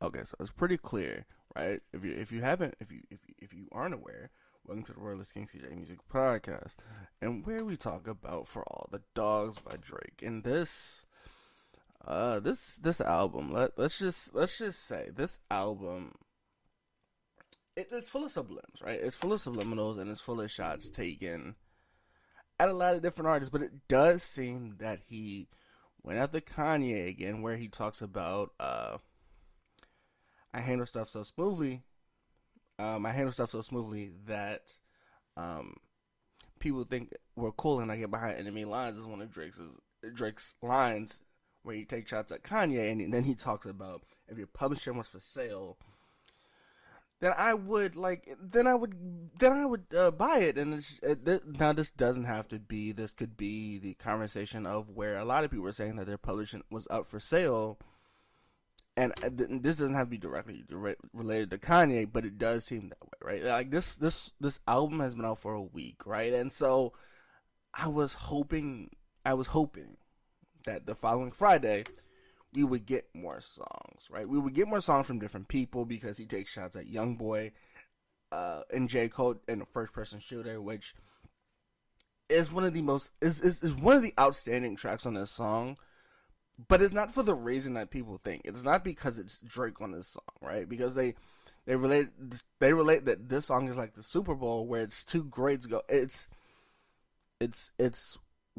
Okay, so it's pretty clear, right? If you haven't if you aren't aware, welcome to the Royalist King CJ Music Podcast, and where we talk about For All the Dogs by Drake. And this album, let's just say this album, it's full of sublims, right? It's full of subliminals and it's full of shots taken at a lot of different artists, but it does seem that he went after Kanye again, where he talks about I handle stuff so smoothly. I handle stuff so smoothly that um, people think we're cool, and I get behind enemy lines. Is one of Drake's lines where he takes shots at Kanye, and then he talks about if your publisher was for sale, then I would buy it. And now this doesn't have to be. This could be the conversation of where a lot of people are saying that their publishing was up for sale, and this doesn't have to be directly related to Kanye, but it does seem that way, right? Like this album has been out for a week, right? And so I was hoping, I was hoping that the following Friday we would get more songs, right? We would get more songs from different people because he takes shots at YoungBoy and J. Cole in the first person shooter, which is one of the most is one of the outstanding tracks on this song. But it's not for the reason that people think. It's not because it's Drake on this song, right? Because they relate that this song is like the Super Bowl where it's two greats go. It's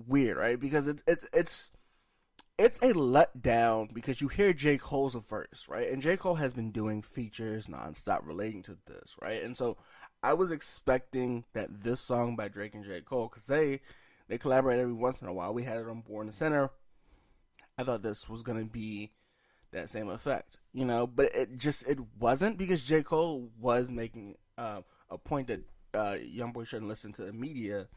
weird, right? Because it's a letdown because you hear J. Cole's verse, right? And J. Cole has been doing features nonstop relating to this, right? And so I was expecting that this song by Drake and J. Cole, because they collaborate every once in a while. We had it on Born the Center. I thought this was gonna be that same effect, but it wasn't, because J. Cole was making a point that YoungBoy shouldn't listen to the media,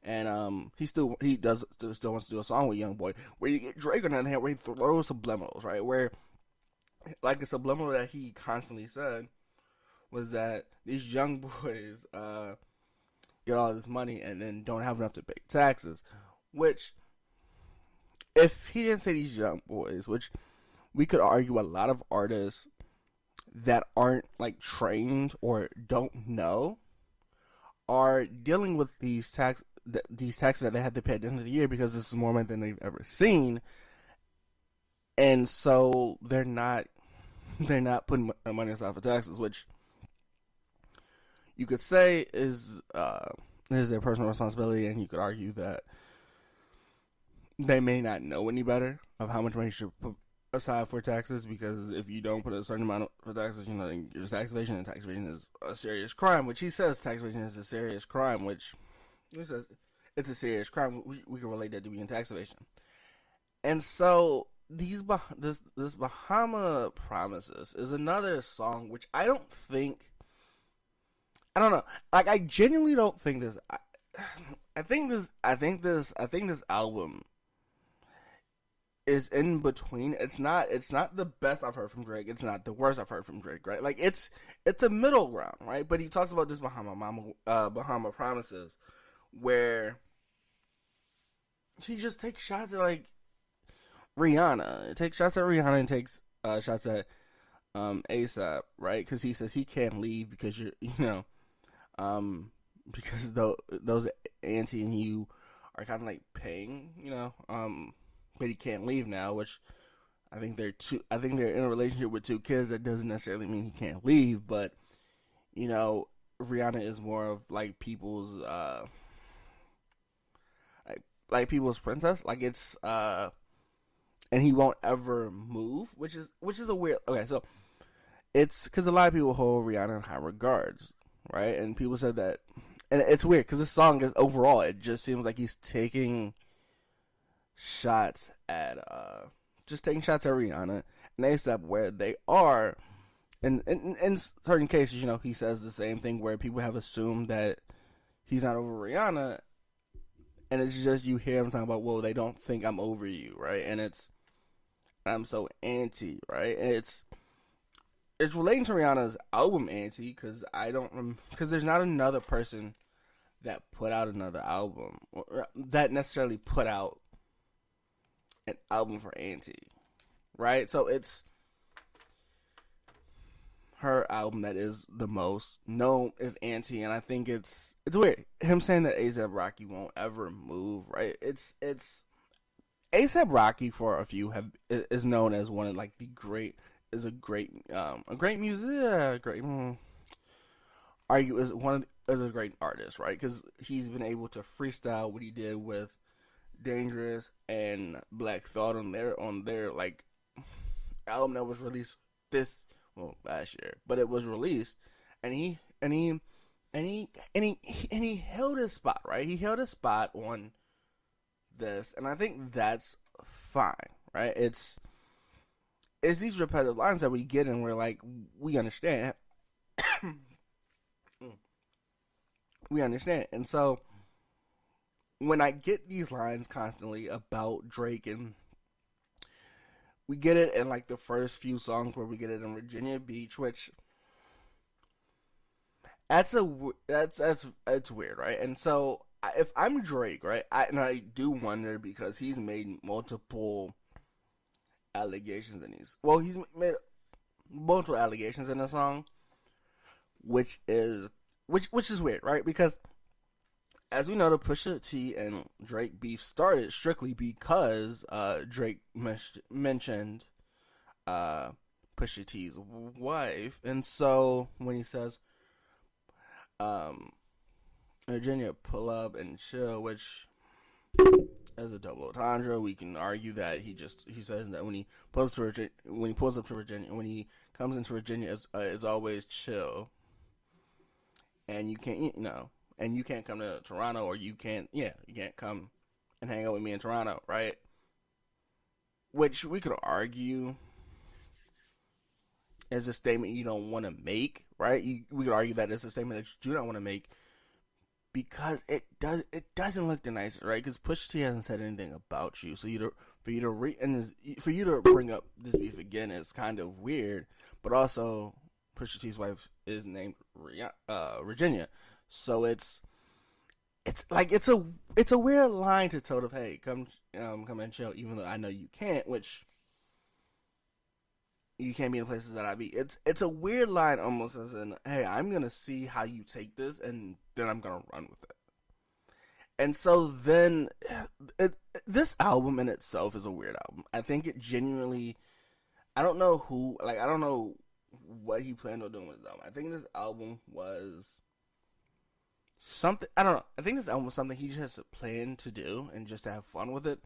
and he still wants to do a song with YoungBoy, where you get Drake on the other hand, where he throws subliminals, right? Where, like, a subliminal that he constantly said was that these young boys get all this money and then don't have enough to pay taxes, which, if he didn't say these young boys, which we could argue a lot of artists that aren't like trained or don't know are dealing with these taxes that they had to pay at the end of the year, because this is more money than they've ever seen, and so they're not putting money aside for taxes, which you could say is their personal responsibility, and you could argue that they may not know any better of how much money you should put aside for taxes, because if you don't put a certain amount for taxes, then there's tax evasion, and tax evasion is a serious crime, which he says tax evasion is a serious crime, which he says it's a serious crime. We can relate that to being tax evasion. And so this Bahama Promises is another song which I don't know. Like, I genuinely don't think this. I think this album is in between. It's not the best I've heard from Drake. It's not the worst I've heard from Drake, right? Like, it's a middle ground, right? But he talks about this Bahama Promises, where he just takes shots at, like, Rihanna. It takes shots at Rihanna and takes shots at ASAP, right? Because he says he can't leave because because those auntie and you are kind of like paying, but he can't leave now, which I think they're in a relationship with two kids. That doesn't necessarily mean he can't leave, but Rihanna is more of like people's like people's princess. Like, it's and he won't ever move, which is a weird. Okay, so it's because a lot of people hold Rihanna in high regards, right? And people said that, and it's weird because this song is, overall, it just seems like he's taking shots at Rihanna and ASAP where they are. And in certain cases, he says the same thing where people have assumed that he's not over Rihanna, and it's just, you hear him talking about, well, they don't think I'm over you, right? And I'm so anti, right? And it's relating to Rihanna's album Anti, because because there's not another person that put out another album, or that necessarily put out an album for Anti, right? So her album that is the most known is Anti, and I think it's weird him saying that ASAP Rocky won't ever move. Right? It's ASAP Rocky for a few have is known as one of like the great is a great music great argue is one of the great artists, right? Because he's been able to freestyle what he did with Dangerous and Black Thought on their like album that was released last year, but it was released, and he held his spot, right? He held his spot on this, and I think that's fine, right? It's these repetitive lines that we get, and we're like, we understand, we understand, and so when I get these lines constantly about Drake, and we get it in like the first few songs where we get it in Virginia Beach, which that's weird, right? And so if I'm Drake, right, I do wonder because he's made multiple allegations in he's made multiple allegations in the song, which is weird, right? Because as we know, the Pusha T and Drake beef started strictly because Drake mentioned Pusha T's wife, and so when he says, Virginia, pull up and chill, which as a double entendre, we can argue that he says that when he pulls up to Virginia, when he comes into Virginia, is always chill, and you can't and you can't come to Toronto, or you can't come and hang out with me in Toronto, right? Which we could argue is a statement you don't want to make, right? We could argue that it's a statement that you do not want to make because it doesn't look the nicest, right? Because Pusha T hasn't said anything about you, so for you to bring up this beef again is kind of weird. But also, Pusha T's wife is named Virginia, so it's a weird line to tell of, hey, come and chill, even though I know you can't, which you can't be in places that I be. It's a weird line, almost as in, hey, I'm gonna see how you take this, and then I'm gonna run with it. And so then, this album in itself is a weird album. I think it genuinely, I don't know what he planned on doing with this album. I think this album was something, I don't know. I think this album was something he just planned to do and just to have fun with it.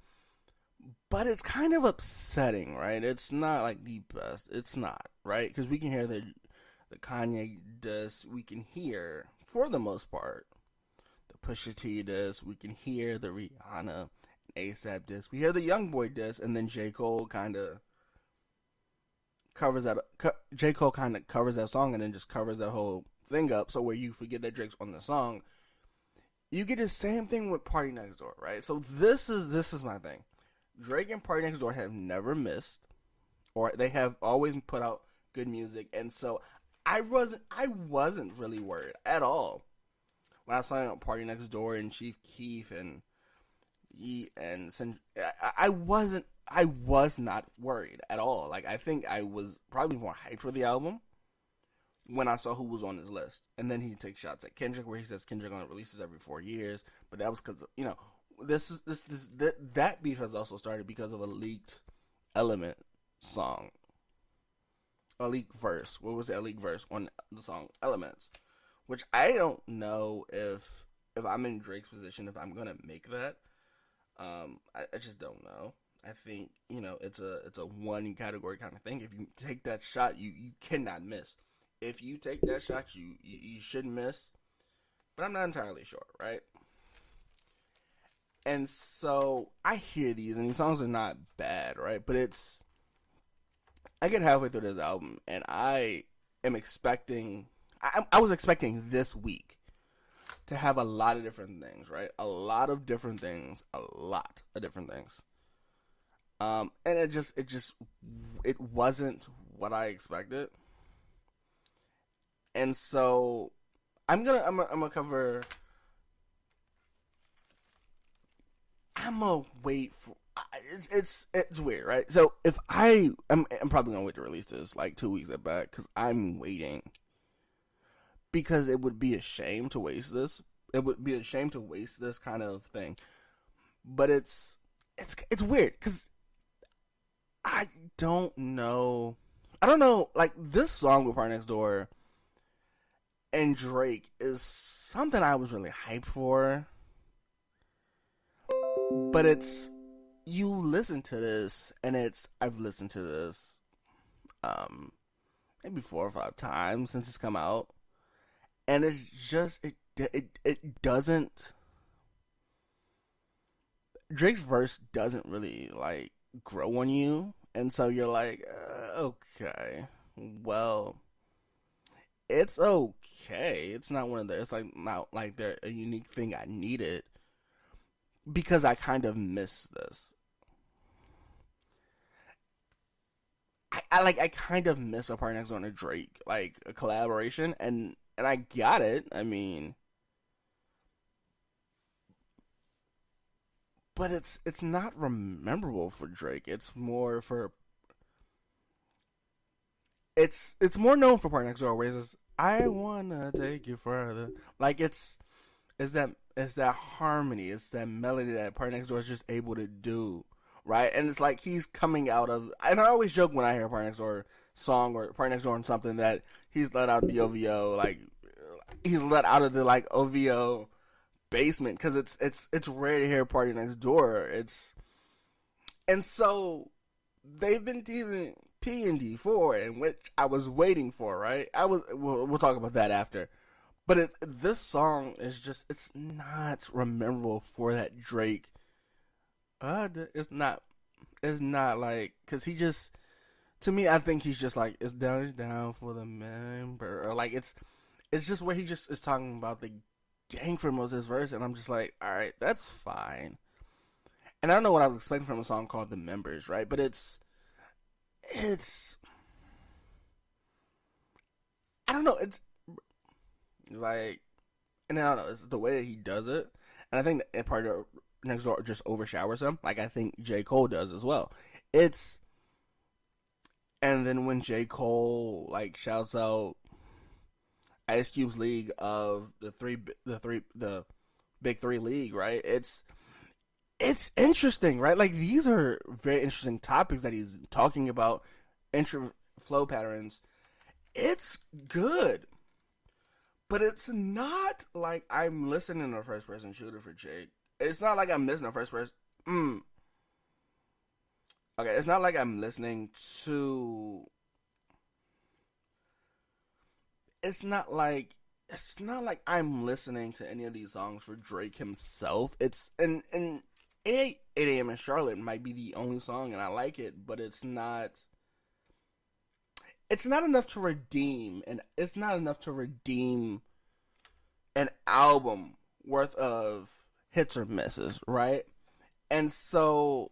But it's kind of upsetting, right? It's not like the best. It's not, right? Because we can hear the Kanye diss. We can hear, for the most part, the Pusha T diss. We can hear the Rihanna and ASAP diss. We hear the YoungBoy diss, and then J. Cole kind of covers that. J. Cole kind of covers that song, and then just covers that whole thing up. So where you forget that Drake's on the song, you get the same thing with Party Next Door, right? So this is my thing. Drake and Party Next Door have never missed, or they have always put out good music, and so I wasn't really worried at all when I saw Party Next Door and Chief Keef and I was not worried at all. Like, I think I was probably more hyped for the album when I saw who was on his list, and then he takes shots at Kendrick, where he says Kendrick only releases every 4 years, but that was because that beef has also started because of a leaked Element song, a leaked verse. What was that leaked verse on the song Elements? Which I don't know if I'm in Drake's position, if I'm gonna make that. I just don't know. I think it's a one category kind of thing. If you take that shot, you cannot miss. If you take that shot, you shouldn't miss. But I'm not entirely sure, right? And so I hear these, and these songs are not bad, right? But I get halfway through this album, and I am expecting, I was expecting this week to have a lot of different things, right? A lot of different things. And it wasn't what I expected. And so I'm gonna cover. I'm gonna wait for. it's weird, right? So if I'm probably gonna wait to release this like 2 weeks at back because I'm waiting because it would be a shame to waste this. It would be a shame to waste this kind of thing. But it's weird because I don't know. I don't know. Like this song with Part Next Door and Drake is something I was really hyped for. But it's you listen to this and I've listened to this um maybe 4 or 5 times since it's come out, and it's just it doesn't. Drake's verse doesn't really like grow on you, and so you're like, okay, well, it's okay. It's not one of the. It's like not like they're a unique thing I needed because I kind of miss this. I kind of miss a Part Next on a Drake like a collaboration, and I got it. I mean, but it's not rememberable for Drake. It's more for it's more known for Part Next Door, where it's I wanna take you further. Like it's that harmony, it's that melody that Part Next Door is just able to do, right? And it's like he's coming out of. And I always joke when I hear Part Next Door song or Part Next Door on something that he's let out of the OVO, like he's let out of the like OVO basement because it's rare to hear Party Next Door. It's and so they've been teasing P and D4, and which I was waiting for. Right, we'll talk about that after. But this song is just it's not memorable for that Drake. It's not like because he just to me I think he's just like it's down for the member or like it's just where he just is talking about the gang for most of his verse, and I'm just like, all right, that's fine. And I don't know what I was expecting from a song called "The Members," right? But it's I don't know, it's like, and I don't know, it's the way that he does it, and I think that part of Next Door just overshowers him, like I think J. Cole does as well. It's and then when J. Cole like shouts out Ice Cube's league of the big three league, right? It's interesting, right? Like these are very interesting topics that he's talking about, intro flow patterns. It's good, but it's not like I'm listening to a first person shooter for Jake. It's not like I'm listening to first person. Okay, it's not like I'm listening to. It's not like I'm listening to any of these songs for Drake himself. It's and 8 a.m. in Charlotte might be the only song, and I like it, but it's not. It's not enough to redeem, and it's not enough to redeem an album worth of hits or misses, right? And so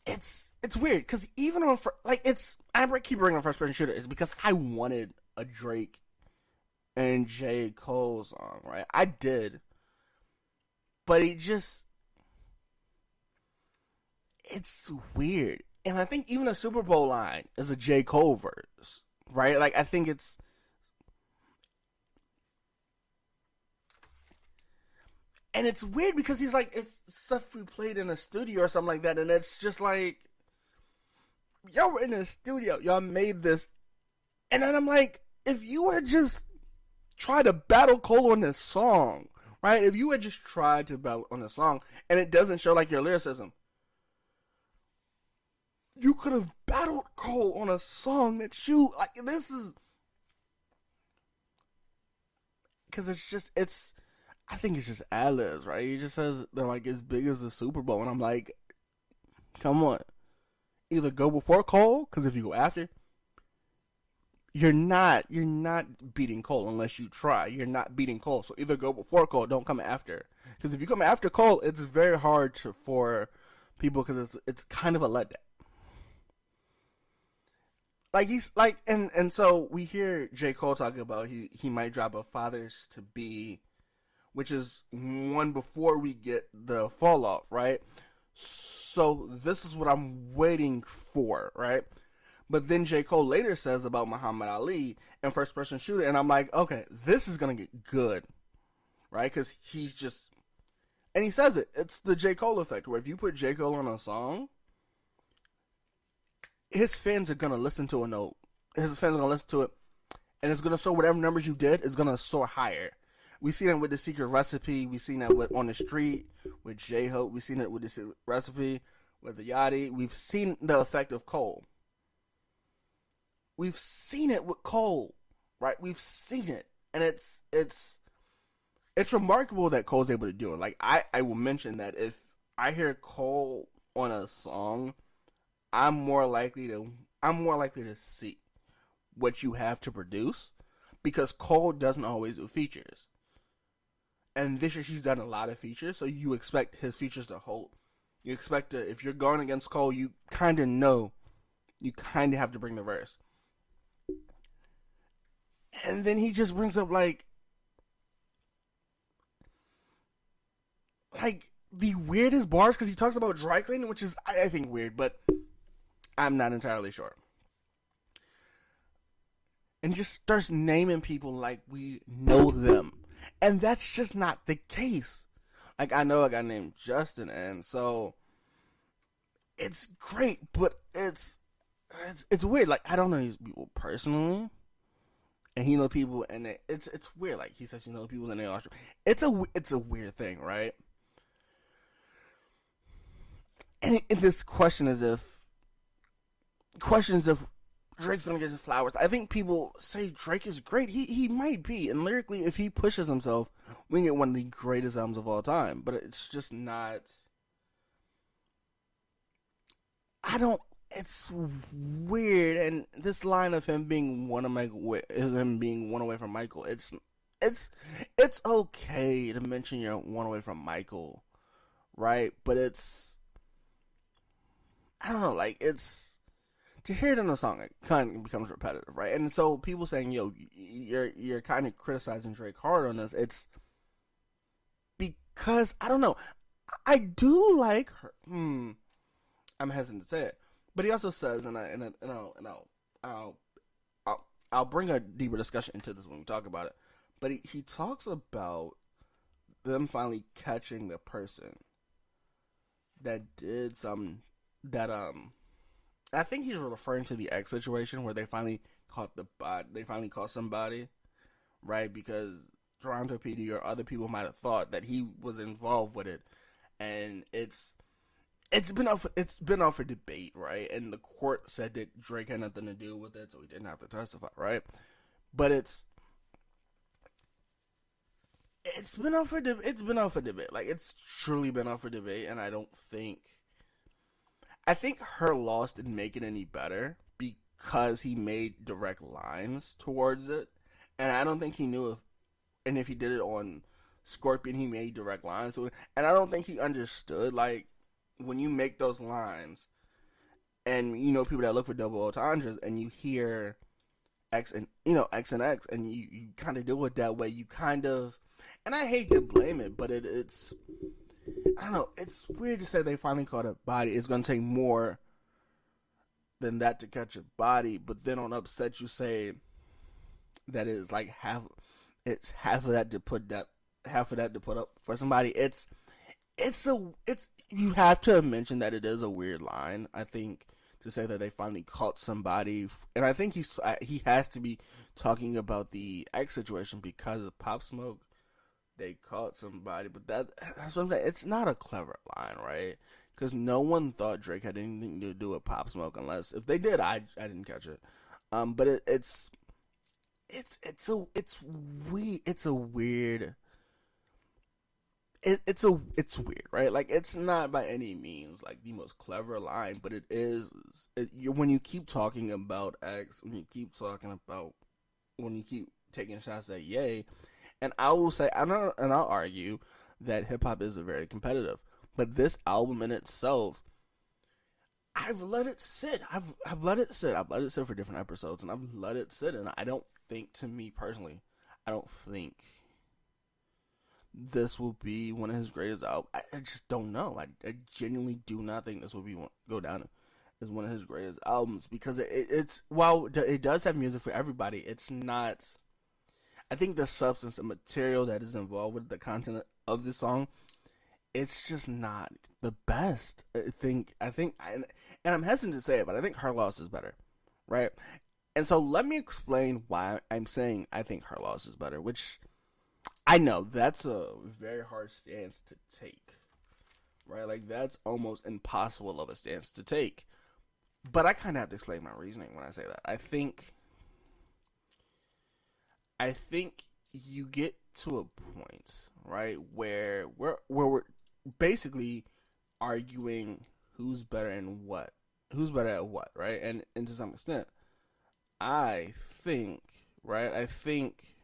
it's weird because even on like it's I keep bringing on first person shooter is because I wanted a Drake and J. Cole song, right? I did, but it's weird, and I think even a Super Bowl line is a J. Cole verse, right? Like I think it's weird because he's like it's stuff we played in a studio or something like that, and it's just like y'all were in a studio, y'all made this, and then I'm like, if you had just tried to battle Cole on this song, right? If you had just tried to battle on this song, and it doesn't show like your lyricism, you could have battled Cole on a song that you like. This is because it's. I think it's just ad libs, right? He just says they're like as big as the Super Bowl, and I'm like, come on, either go before Cole, because if you go after, you're not beating Cole unless you try. You're not beating Cole, so either go before Cole, don't come after. Because if you come after Cole, it's very hard for people because it's kind of a letdown. Like he's like, and so we hear J. Cole talking about he might drop a Fathers to Be which is one before we get the fall off, right? So this is what I'm waiting for, right? But then J. Cole later says about Muhammad Ali and first person shooter, and I'm like, okay, this is gonna get good, right? Because he's just, and he says it. It's the J. Cole effect, where if you put J. Cole on a song, his fans are gonna listen to it. No, his fans are gonna listen to it, and it's gonna show whatever numbers you did is gonna soar higher. We've seen it with the Secret Recipe. We've seen that with On the Street with J Hope. We've seen it with the Secret Recipe with the Yachty. We've seen the effect of Cole. We've seen it with Cole, right? We've seen it, and it's remarkable that Cole's able to do it. Like I will mention that if I hear Cole on a song, I'm more likely to see what you have to produce, because Cole doesn't always do features. And this year she's done a lot of features, so you expect his features to hold. You expect to, if you're going against Cole, you kind of know, you kind of have to bring the verse. And then he just brings up like the weirdest bars, because he talks about dry cleaning, which is, I think, weird, but I'm not entirely sure. And just starts naming people like we know them. And that's just not the case. Like, I know a guy named Justin, and so it's great, but it's weird. Like, I don't know these people personally, and he know people, and it's weird. Like, he says he knows people, and they are. It's a weird thing, right? And this question is if Drake's gonna get his flowers. I think people say Drake is great. He might be, and lyrically, if he pushes himself, we can get one of the greatest albums of all time. But it's just not. It's weird, and this line of him being one away from Michael. It's okay to mention you're one away from Michael, right? But I don't know, like, to hear it in a song, it kind of becomes repetitive, right? And so people saying, yo, you're kind of criticizing Drake hard on this. It's because, I don't know, I do like her. I'm hesitant to say it, but he also says, and I'll bring a deeper discussion into this when we talk about it. But he talks about them finally catching the person that did something that I think he's referring to the X situation where they finally caught somebody, right? Because Toronto PD or other people might have thought that he was involved with it, and it's been up for debate, right? And the court said that Drake had nothing to do with it, so he didn't have to testify, right? But it's been up for debate. Like, it's truly been up for debate, and I think her loss didn't make it any better because he made direct lines towards it. And I don't think he knew if he did it on Scorpion, he made direct lines to it. And I don't think he understood, like, when you make those lines and, people that look for double entendres and you hear X and X, and you kind of deal with that way, you kind of, and I hate to blame it, but it's, I don't know, it's weird to say they finally caught a body. It's going to take more than that to catch a body, but then on Upset you say that it's like half of that to put up for somebody. You have to mention that it is a weird line, I think, to say that they finally caught somebody, and I think he has to be talking about the X situation because of Pop Smoke. They caught somebody, but that's what I'm saying. It's not a clever line, right? Because no one thought Drake had anything to do with Pop Smoke, unless if they did, I didn't catch it. But it's weird. It's weird, right? Like, it's not by any means like the most clever line, but it is. When you keep talking about X, when you keep taking shots at Ye. And I will say, I'll argue that hip hop is very competitive. But this album in itself, I've let it sit. I've let it sit. I've let it sit for different episodes, and I've let it sit. And I don't think, to me personally, I don't think this will be one of his greatest albums. I just don't know. I genuinely do not think this will be go down as one of his greatest albums because it's while it does have music for everybody, it's not. I think the substance and material that is involved with the content of the song, it's just not the best. And I'm hesitant to say it, but I think Her Loss is better, right? And so let me explain why I'm saying I think Her Loss is better, which I know that's a very hard stance to take, right? Like that's almost impossible of a stance to take. But I kind of have to explain my reasoning when I say that. I think you get to a point, right, where we're basically arguing who's better and what, who's better at what, right? And to some extent, I think, right, I think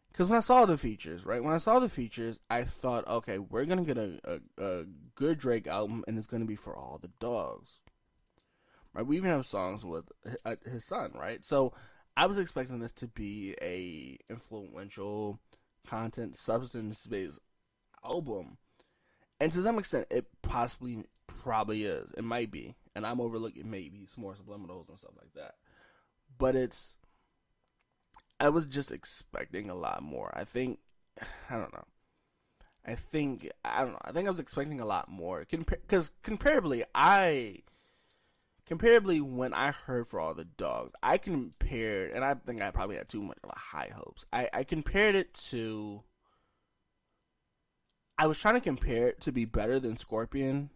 because when I saw the features, right, when I saw the features, I thought, okay, we're gonna get a good Drake album, and it's gonna be for all the dogs, right? We even have songs with his son, right? So I was expecting this to be a influential, content, substance based album, and to some extent, it possibly probably is. It might be, and I'm overlooking maybe some more subliminals and stuff like that. But it's I was just expecting a lot more. I don't know. I don't know. I think I was expecting a lot more because comparably when I heard For All the Dogs, I compared, and I think I probably had too much of a high hopes. I compared it to. I was trying to compare it to be better than Scorpion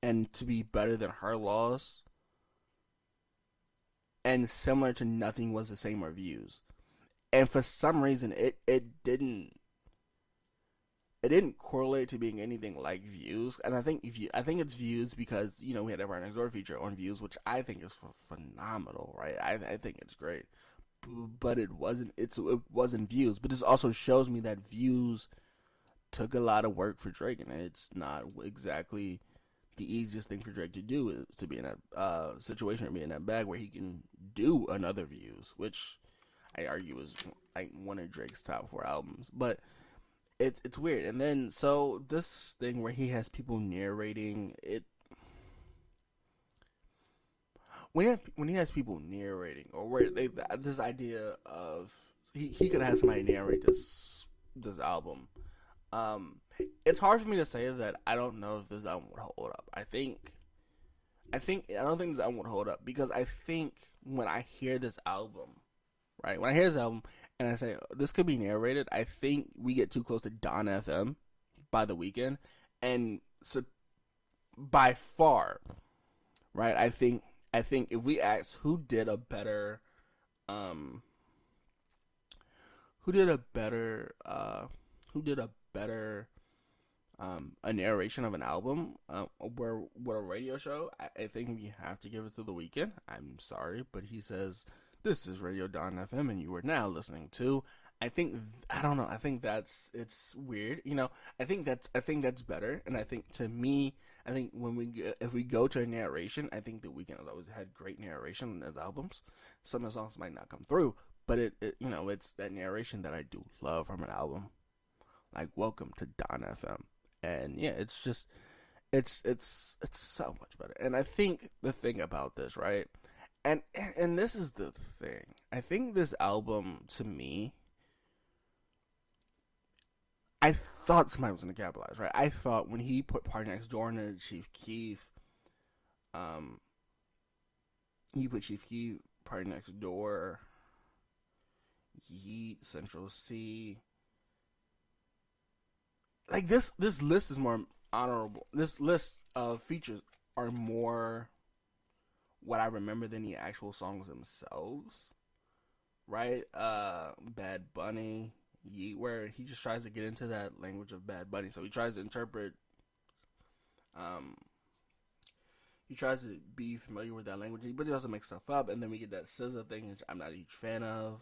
and to be better than Her Loss and similar to Nothing Was the Same reviews. And for some reason, it didn't correlate to being anything like Views, and I think it's Views because we had a Right Next Door feature on Views, which I think is phenomenal, right? I think it's great, but it wasn't Views. But this also shows me that Views took a lot of work for Drake, and it's not exactly the easiest thing for Drake to do is to be in that situation or be in that bag where he can do another Views, which I argue is like one of Drake's top four albums, but it's weird. And then so this thing where he has people narrating it when he has people narrating or where they this idea of he could have somebody narrate this album. Um, it's hard for me to say that I don't know if this album would hold up. I don't think this album would hold up because I think when I hear this album, right? When I hear this album and I say this could be narrated, I think we get too close to Don FM by The Weeknd, and so by far, right? I think if we ask um, who did a better, who did a better a narration of an album, where what a radio show, I think we have to give it to The Weeknd. I'm sorry, but he says this is Radio Dawn FM, and you are now listening to. I don't know. I think it's weird. I think that's better, and I think to me, I think if we go to a narration, I think The Weeknd has always had great narration in his albums. Some of the songs might not come through, but it's that narration that I do love from an album. Like Welcome to Don FM, and yeah, it's just it's so much better. And I think the thing about this, right, and and this is the thing. I think this album to me, I thought somebody was gonna capitalize, right? I thought when he put Party Next Door into Chief Keef, um, he put Chief Keef, Party Next Door, Yeet, Central C, like this list is more honorable. This list of features are more what I remember than the actual songs themselves, right? Bad Bunny, Yeet, where he just tries to get into that language of Bad Bunny. So he tries to interpret, um, he tries to be familiar with that language, but he also makes stuff up. And then we get that SZA thing, which I'm not a huge fan of.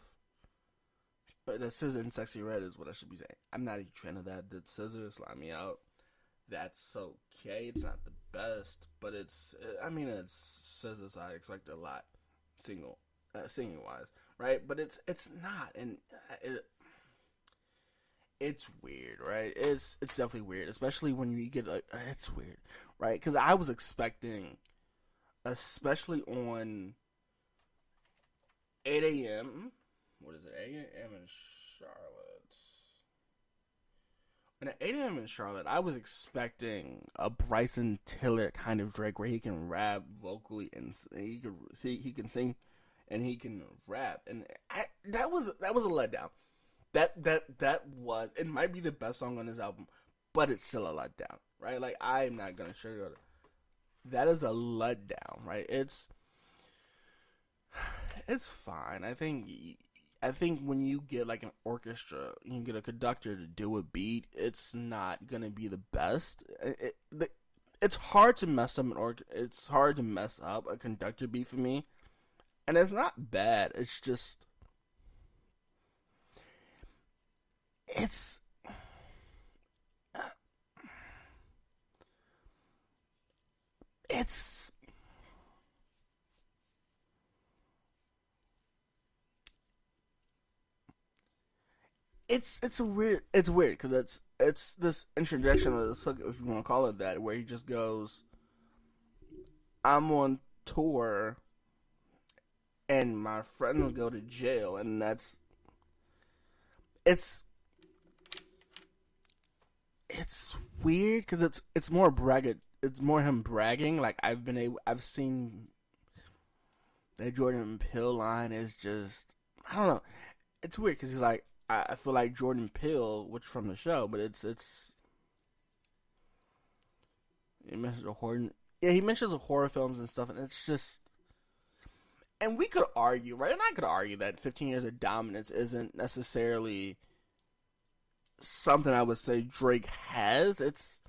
But the SZA and Sexy Red is what I should be saying. I'm not a huge fan of that. Did SZA slime me out? That's okay. It's not the best, but I mean, it's SZA, so I expect a lot, singing wise, right? But it's not, and it, it's weird, right? It's definitely weird, especially when you get like it's weird, right? Because I was expecting, especially on 8 a.m. What is it? 8 a.m. in Charlotte. And at 8 a.m. in Charlotte, I was expecting a Bryson Tiller kind of Drake where he can rap vocally and he can sing and he can rap, and that was a letdown. That was it. Might be the best song on this album, but it's still a letdown, right? Like I'm not gonna sugarcoat it. That is a letdown, right? It's fine. I think when you get like an orchestra, you get a conductor to do a beat, it's not gonna be the best. It's hard to mess up It's hard to mess up a conductor beat for me, and it's not bad. It's just it's it's it's weird because it's this introduction of this hook, if you want to call it that, where he just goes, "I'm on tour and my friend will go to jail," and it's it's weird because it's more it's more him bragging. Like I've seen that Jordan Peele line is just I don't know. It's weird because he's like I feel like Jordan Peele, which from the show, but it's he mentions a horror. Yeah, he mentions the horror films and stuff, and it's just. And we could argue, right? And I could argue that 15 years of dominance isn't necessarily something I would say Drake has. It's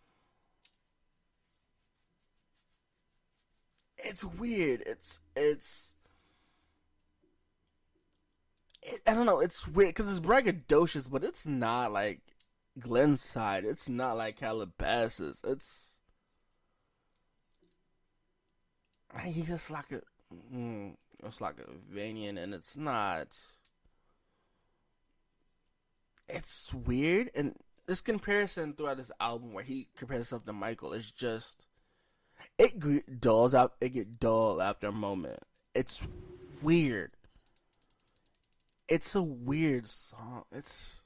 weird. I don't know. It's weird because it's braggadocious, but it's not like Glenside. It's not like Calabasas. He's just like a. It's like a Vanian, and it's not. It's weird, and this comparison throughout this album, where he compares himself to Michael, is just dulls out. It get dull after a moment. It's weird. It's a weird song. It's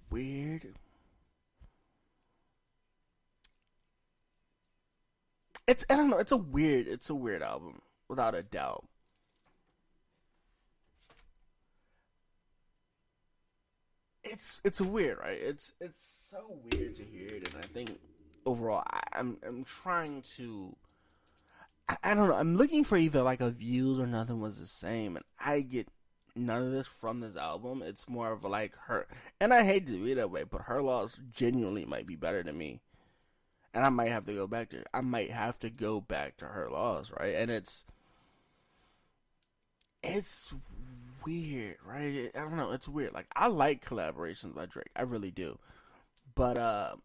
weird. It's I don't know. It's a weird album without a doubt. It's weird, right? It's so weird to hear it, and I think overall, I'm trying to. I don't know. I'm looking for either like a views or nothing was the same, and I get none of this from this album. It's more of like her, and I hate to be that way, but her laws genuinely might be better than me, and I might have to go back to. I might have to go back to her laws, right? And it's weird, right? I don't know. It's weird. Like I like collaborations by Drake, I really do, but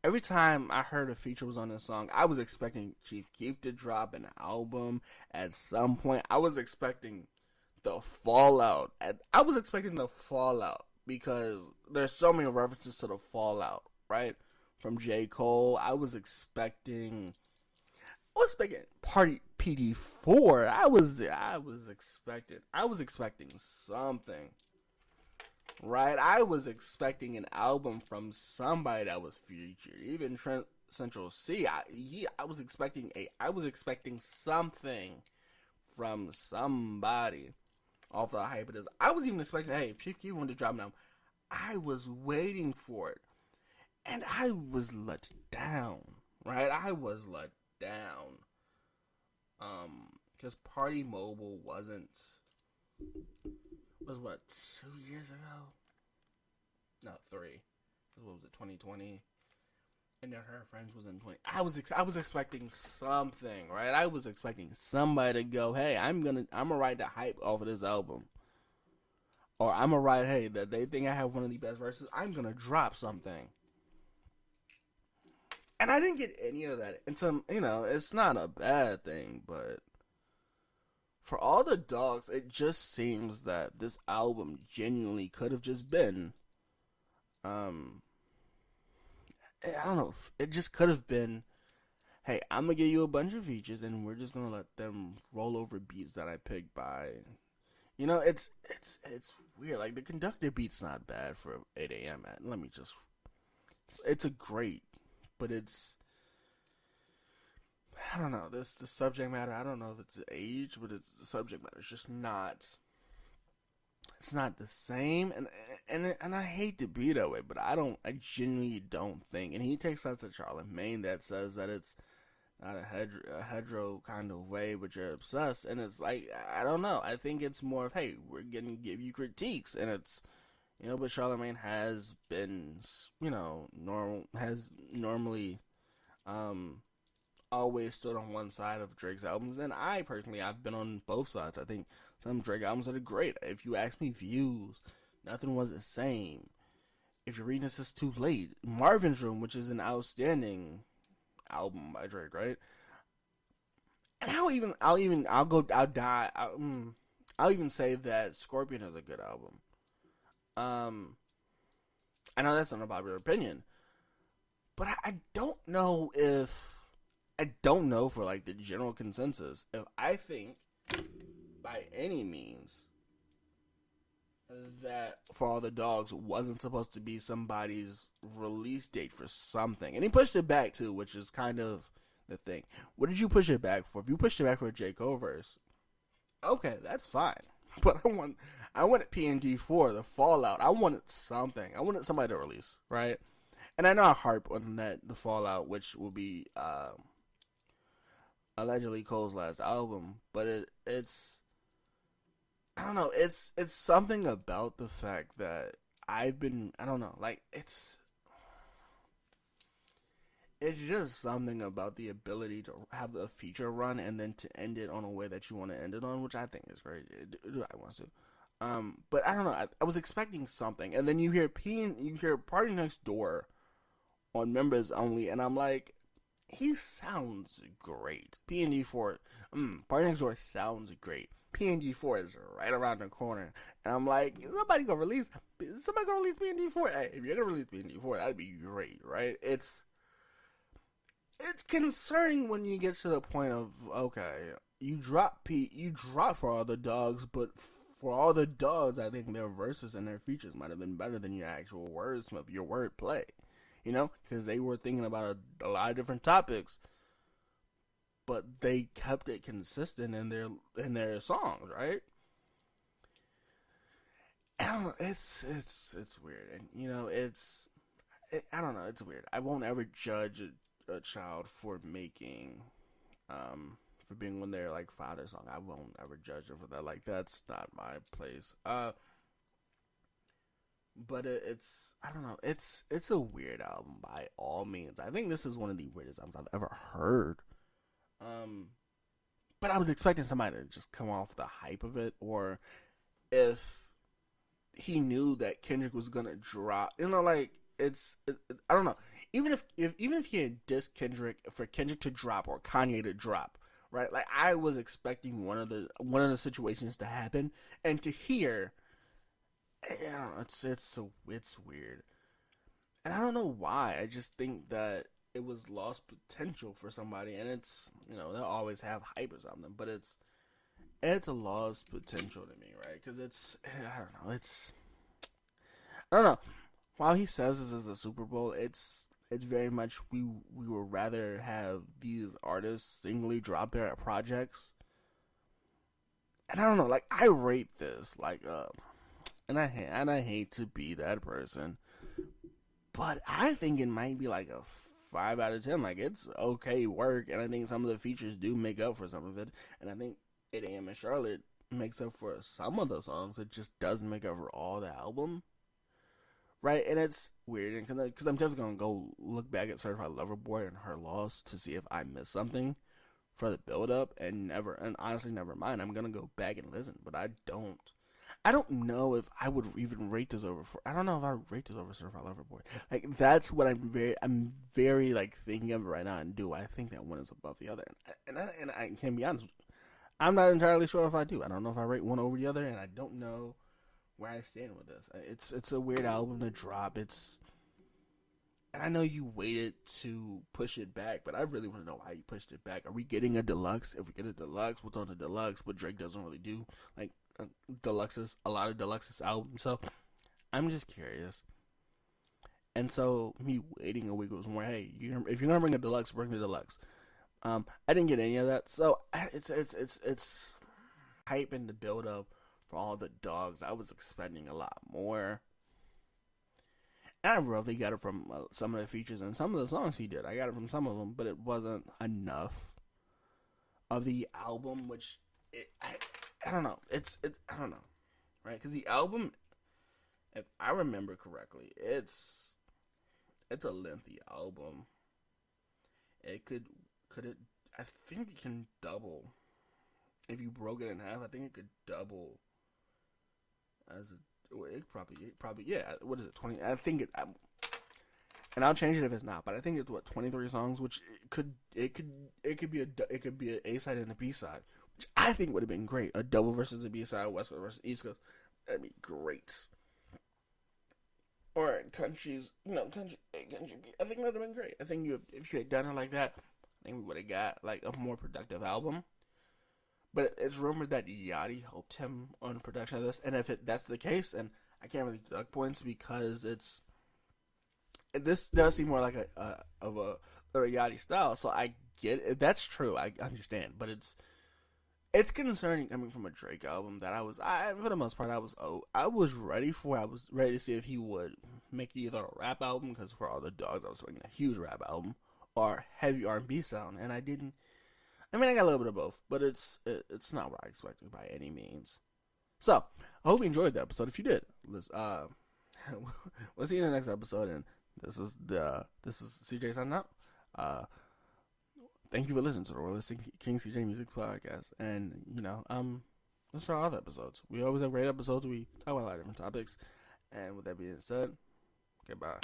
every time I heard a feature was on this song, I was expecting Chief Keef to drop an album at some point. I was expecting the fallout. I was expecting the fallout because there's so many references to the fallout, right? From J. Cole. I was expecting Party PD4. I was expecting something. Right? I was expecting an album from somebody that was featured. Even Trent Central C. I was expecting something from somebody off the hype of this. I was even expecting, hey, if Chief Keef wanted to drop an album, I was waiting for it. And I was let down. Right? I was let down. Because Party Mobile was what, 2 years ago? No, three. What was it, 2020? And then Her Friends was in 20. I was expecting something, right? I was expecting somebody to go, hey, I'm gonna ride the hype off of this album, or I'm gonna ride, hey, that they think I have one of the best verses. I'm gonna drop something, and I didn't get any of that. And some, it's not a bad thing, but For all the dogs, it just seems that this album genuinely could have just been, um, I don't know, it just could have been, hey, I'm gonna give you a bunch of features, and we're just gonna let them roll over beats that I picked by. It's weird. Like the conductor beat's not bad for 8 a.m. Let me just, it's a great, but it's, I don't know. This the subject matter. I don't know if it's the age, but it's the subject matter. It's just not. It's not the same, and I hate to be that way, but I genuinely don't think. And he takes that to Charlemagne that says that it's not a hetero kind of way, but you're obsessed. And it's like, I don't know. I think it's more of, hey, we're gonna give you critiques, and it's, but Charlemagne has been, has normally, always stood on one side of Drake's albums, and I personally, I've been on both sides. I think some Drake albums that are great. If you ask me views, nothing was the same. If you're reading this too late, Marvin's Room, which is an outstanding album by Drake, right? And I'll even say that Scorpion is a good album. I know that's an unpopular opinion, but I don't know for like the general consensus if I think by any means that For All the Dogs wasn't supposed to be somebody's release date for something. And he pushed it back too, which is kind of the thing. What did you push it back for? If you pushed it back for a J. Cole verse, okay, that's fine. But I wanted PND4, the Fallout. I wanted something. I wanted somebody to release, right? And I know I harp on that, the Fallout, which will be allegedly Cole's last album, but it's I don't know, it's something about the fact that I don't know, like it's just something about the ability to have a feature run and then to end it on a way that you want to end it on, which I think is great. I want to. But I don't know. I was expecting something, and then you hear Party Next Door on Members Only, and I'm like, he sounds great. PND4, Party Next Door sounds great. PND4 is right around the corner, and I'm like, somebody gonna release PND4. Hey, if you're gonna release PND4, that'd be great, right? It's concerning when you get to the point of, okay, you drop For All the Dogs, but For All the Dogs, I think their verses and their features might have been better than your actual wordsmith, your wordplay, because they were thinking about a lot of different topics, but they kept it consistent in their songs, right? I don't know, it's weird, and I don't know, it's weird. I won't ever judge a child for making for being on their like father song. I won't ever judge them for that. Like, that's not my place. But it's, I don't know, it's a weird album by all means. I think this is one of the weirdest albums I've ever heard. But I was expecting somebody to just come off the hype of it, or if he knew that Kendrick was gonna drop, like, I don't know. Even if he had dissed Kendrick, for Kendrick to drop or Kanye to drop, right? Like, I was expecting one of the situations to happen, and to hear, I don't know, it's weird, and I don't know why. I just think that it was lost potential for somebody, and it's, they'll always have hype or something, but it's a lost potential to me, right? Because I don't know. While he says this is a Super Bowl, it's very much we would rather have these artists singly drop their projects. And I don't know, like, I rate this like and I hate to be that person, but I think it might be like a 5 out of 10. Like, it's okay work, and I think some of the features do make up for some of it, and I think 8 a.m. in Charlotte makes up for some of the songs. It just doesn't make up for all the album. Right, and it's weird, because I'm just going to go look back at Certified Lover Boy and Her Loss to see if I missed something for the build-up, and honestly, never mind. I'm going to go back and listen, but I don't know if I would even rate this over, I don't know if I would rate this over Certified Lover Boy. Like, that's what I'm very, like, thinking of right now, and do I think that one is above the other? And I can be honest, I'm not entirely sure if I do. I don't know if I rate one over the other, and I don't know where I stand with this. It's a weird album to drop. And I know you waited to push it back, but I really want to know why you pushed it back. Are we getting a deluxe? If we get a deluxe, what's on the deluxe? But Drake doesn't really do like deluxes, a lot of deluxes albums. So I'm just curious. And so me waiting a week was more, hey, if you're gonna bring a deluxe, bring the deluxe. I didn't get any of that, so it's hype in the build up for all the dogs. I was expecting a lot more. And I roughly got it from some of the features and some of the songs he did. I got it from some of them, but it wasn't enough of the album, which I don't know. I don't know, right? Because the album, if I remember correctly, it's a lengthy album. It could it? I think it can double if you broke it in half. I think it could double as a. It probably yeah. What is it? 20? I think it. And I'll change it if it's not. But I think it's 23 songs, which it could be an A side and a B side, which I think would have been great. A double versus a B side, West Coast versus East Coast. That'd be great. Or countries, country. I think that'd have been great. I think if you had done it like that, I think we would have got like a more productive album. But it's rumored that Yachty helped him on the production of this, and if that's the case, and I can't really deduct points because this does seem more like a Yachty style. So I get it. If that's true, I understand. But it's concerning coming from a Drake album that for the most part, I was ready for. I was ready to see if he would make either a rap album, because for all the dogs, I was expecting a huge rap album, or heavy R&B sound, and I didn't. I mean, I got a little bit of both, but it's not what I expected by any means. So, I hope you enjoyed the episode. If you did, we'll see you in the next episode. And this is CJ signing out. Thank you for listening to the Royalistic King CJ Music Podcast. And let's start other episodes. We always have great episodes. We talk about a lot of different topics. And with that being said, goodbye.